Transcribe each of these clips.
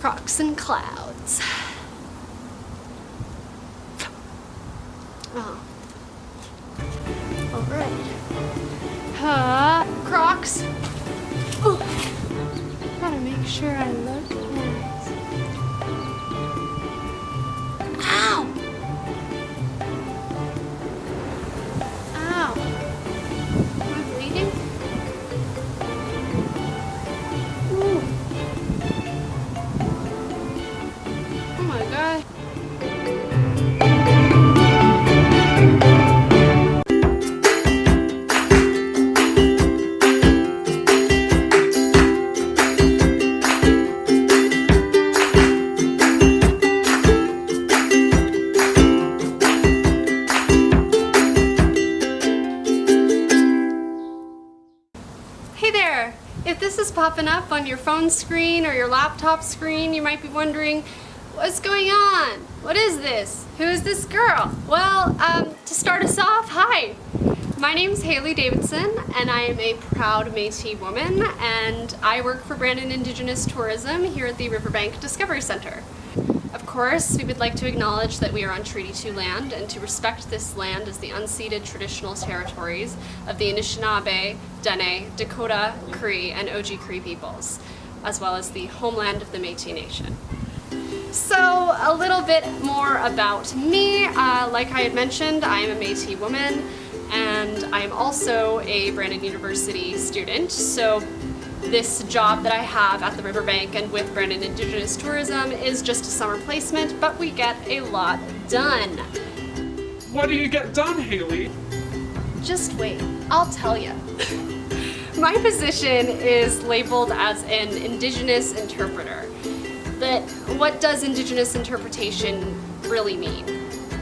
Crocs and clouds. Oh. Alright. Crocs. Oh. Gotta make sure I look nice. Ow! Ow. Am I bleeding? Ooh. Oh my god. Hey there! If this is popping up on your phone screen or your laptop screen, you might be wondering, what's going on? What is this? Who is this girl? Well, to start us off, hi! My name's Hailey Davidson, and I am a proud Métis woman, and I work for Brandon Indigenous Tourism here at the Riverbank Discovery Centre. Of course, we would like to acknowledge that we are on Treaty 2 land and to respect this land as the unceded traditional territories of the Anishinaabe, Dene, Dakota, Cree, and Oji-Cree peoples, as well as the homeland of the Métis Nation. So, a little bit more about me. Like I had mentioned, I am a Métis woman, and I am also a Brandon University student. So, this job that I have at the Riverbank and with Brandon Indigenous Tourism is just a summer placement, but we get a lot done. What do you get done, Hailey? Just wait, I'll tell you. My position is labeled as an Indigenous Interpreter. But what does Indigenous interpretation really mean?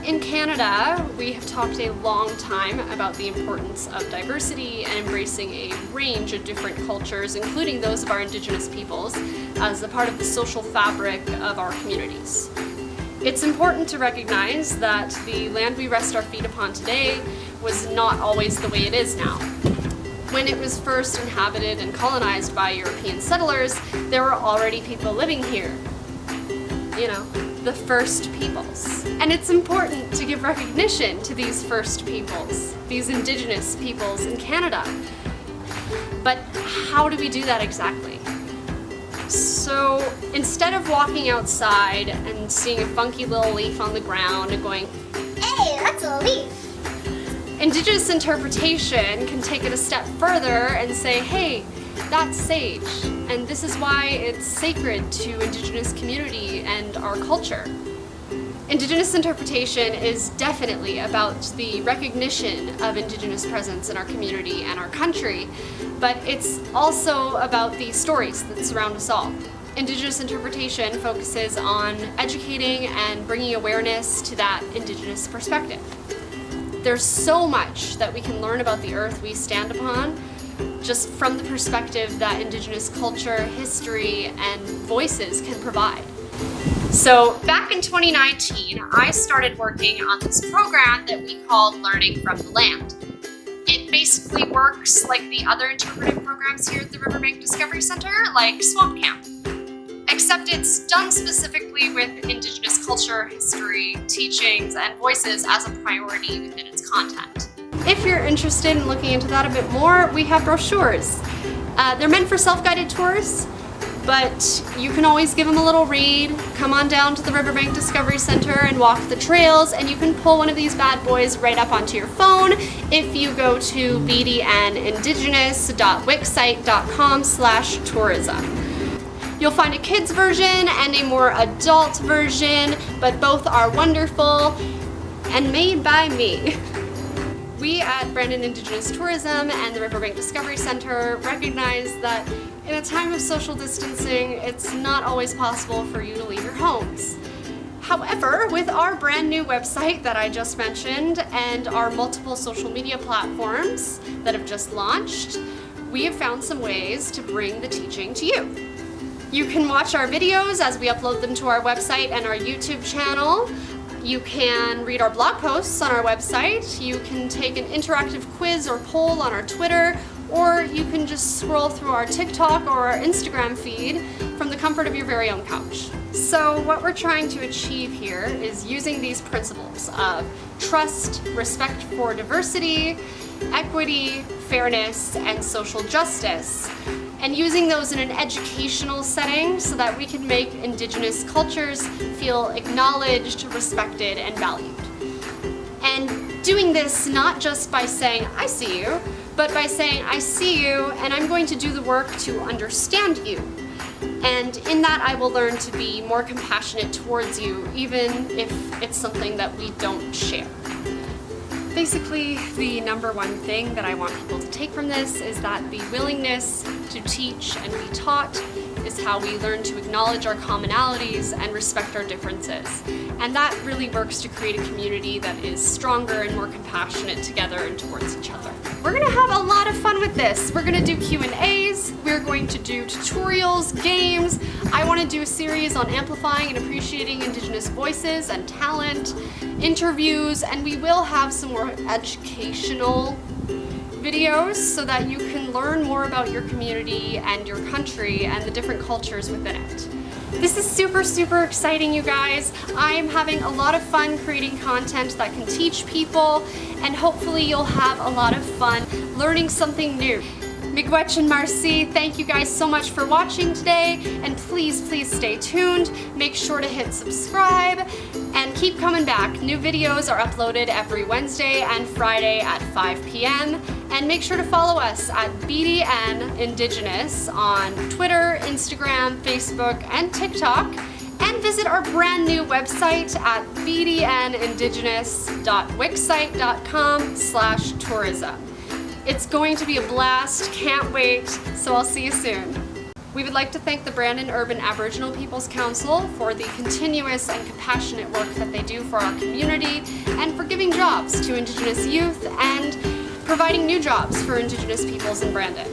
In Canada, we have talked a long time about the importance of diversity and embracing a range of different cultures, including those of our Indigenous peoples, as a part of the social fabric of our communities. It's important to recognize that the land we rest our feet upon today was not always the way it is now. When it was first inhabited and colonized by European settlers, there were already people living here. You know, the first peoples. And it's important to give recognition to these first peoples, these Indigenous peoples in Canada. But how do we do that exactly? So instead of walking outside and seeing a funky little leaf on the ground and going, "Hey, that's a leaf," Indigenous interpretation can take it a step further and say, "Hey, that's sage, and this is why it's sacred to Indigenous community and our culture." Indigenous interpretation is definitely about the recognition of Indigenous presence in our community and our country, but it's also about the stories that surround us all. Indigenous interpretation focuses on educating and bringing awareness to that Indigenous perspective. There's so much that we can learn about the earth we stand upon, just from the perspective that Indigenous culture, history, and voices can provide. So back in 2019, I started working on this program that we called Learning from the Land. It basically works like the other interpretive programs here at the Riverbank Discovery Centre, like Swamp Camp. Except it's done specifically with Indigenous culture, history, teachings, and voices as a priority within its content. If you're interested in looking into that a bit more, we have brochures. They're meant for self-guided tours, but you can always give them a little read, come on down to the Riverbank Discovery Centre and walk the trails, and you can pull one of these bad boys right up onto your phone if you go to bdnindigenous.wixsite.com/tourism. You'll find a kids version and a more adult version, but both are wonderful and made by me. We at Brandon Indigenous Tourism and the Riverbank Discovery Centre recognize that in a time of social distancing, it's not always possible for you to leave your homes. However, with our brand new website that I just mentioned and our multiple social media platforms that have just launched, we have found some ways to bring the teaching to you. You can watch our videos as we upload them to our website and our YouTube channel. You can read our blog posts on our website. You can take an interactive quiz or poll on our Twitter, or you can just scroll through our TikTok or our Instagram feed from the comfort of your very own couch. So what we're trying to achieve here is using these principles of trust, respect for diversity, equity, fairness, and social justice, and using those in an educational setting so that we can make Indigenous cultures feel acknowledged, respected, and valued. And doing this not just by saying, I see you, but by saying, I see you, and I'm going to do the work to understand you. And in that, I will learn to be more compassionate towards you, even if it's something that we don't share. Basically, the number one thing that I want people to take from this is that the willingness to teach and be taught is how we learn to acknowledge our commonalities and respect our differences. And that really works to create a community that is stronger and more compassionate together and towards each other. We're gonna have a lot of fun with this. We're gonna do Q&As, we're going to do tutorials, games. I wanna do a series on amplifying and appreciating Indigenous voices and talent, interviews, and we will have some more educational videos so that you can learn more about your community and your country and the different cultures within it. This is super, super exciting, you guys. I'm having a lot of fun creating content that can teach people, and hopefully you'll have a lot of fun learning something new. Miigwech and Marcy, thank you guys so much for watching today, and please, please stay tuned. Make sure to hit subscribe and keep coming back. New videos are uploaded every Wednesday and Friday at 5 p.m. And make sure to follow us at BDN Indigenous on Twitter, Instagram, Facebook, and TikTok. And visit our brand new website at bdnindigenous.wixsite.com/tourism. It's going to be a blast, can't wait, so I'll see you soon. We would like to thank the Brandon Urban Aboriginal Peoples Council for the continuous and compassionate work that they do for our community and for giving jobs to Indigenous youth and providing new jobs for Indigenous peoples in Brandon.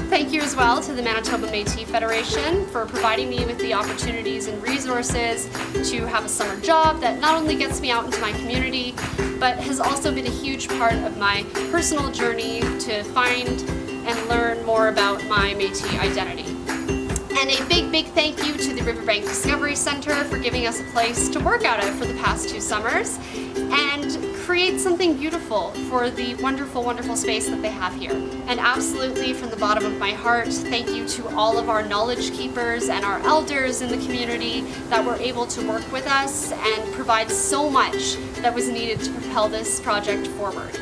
Thank you as well to the Manitoba Métis Federation for providing me with the opportunities and resources to have a summer job that not only gets me out into my community, but has also been a huge part of my personal journey to find and learn more about my Métis identity. And a big, big thank you to the Riverbank Discovery Centre for giving us a place to work out of for the past 2 summers and create something beautiful for the wonderful, wonderful space that they have here. And absolutely, from the bottom of my heart, thank you to all of our knowledge keepers and our elders in the community that were able to work with us and provide so much that was needed to propel this project forward.